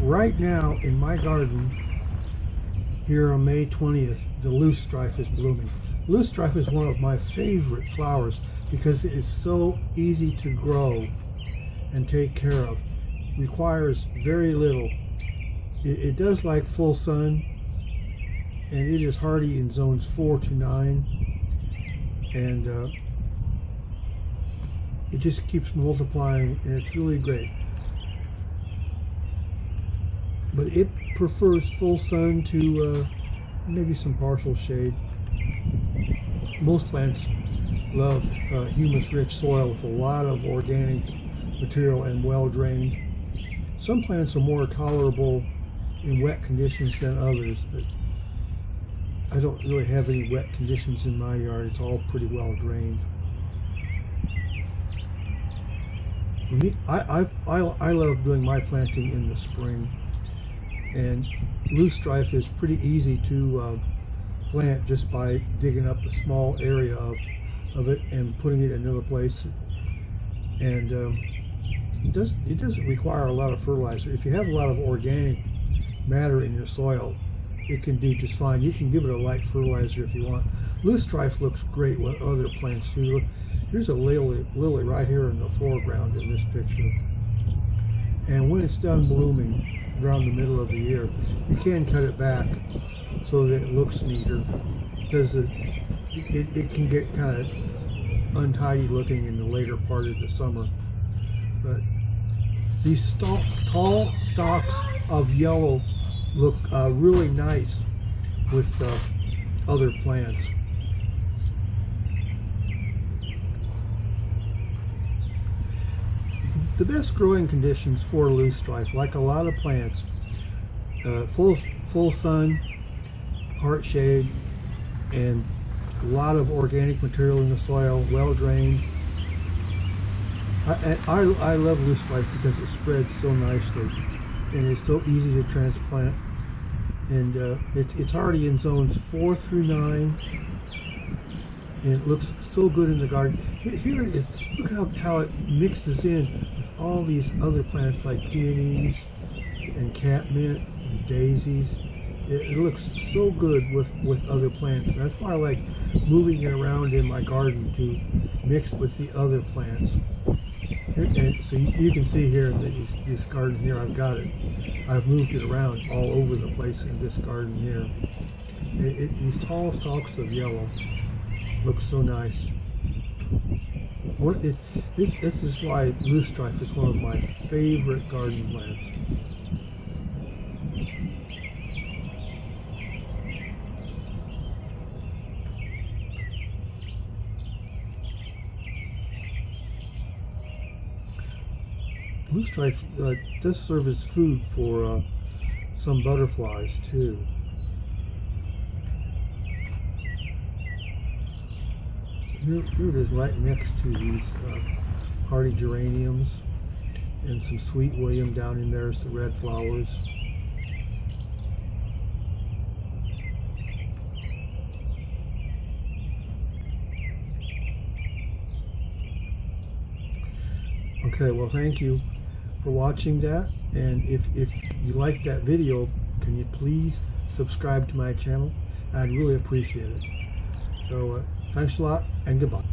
Right now in my garden here on May 20th, the loosestrife is blooming. Loosestrife is one of my favorite flowers because it is so easy to grow and take care of. Requires very little. It does like full sun, and it is hardy in zones 4 to 9, and it just keeps multiplying, and it's really great. But it prefers full sun to maybe some partial shade. Most plants love humus-rich soil with a lot of organic material and well-drained. Some plants are more tolerable in wet conditions than others, but I don't really have any wet conditions in my yard. It's all pretty well drained. I love doing my planting in the spring, and loosestrife is pretty easy to plant just by digging up a small area of it and putting it in another place. And it doesn't require a lot of fertilizer. If you have a lot of organic matter in your soil, it can do just fine. You can give it a light fertilizer if you want. Loosestrife looks great with other plants too. Look, here's a lily right here in the foreground in this picture. And when it's done blooming around the middle of the year, you can cut it back so that it looks neater, because it can get kind of untidy looking in the later part of the summer. But these tall stalks of yellow look really nice with other plants. The best growing conditions for loosestrife, like a lot of plants, full sun, part shade, and a lot of organic material in the soil, well drained. I love loosestrife because it spreads so nicely and it's so easy to transplant, and it's already in zones 4 through 9, and it looks so good in the garden. Here it is. Look how it mixes in with all these other plants like peonies and catmint and daisies. It looks so good with other plants. That's why I like moving it around in my garden to mix with the other plants. And so you can see here in this garden here, I've moved it around all over the place in this garden here. These tall stalks of yellow look so nice. This is why loosestrife is one of my favorite garden plants. Loosestrife does serve as food for some butterflies too. Here it is right next to these hardy geraniums, and some sweet william down in there is the red flowers. Okay, well, thank you for watching that, and if you liked that video, can you please subscribe to my channel? I'd really appreciate it. So thanks a lot, and goodbye.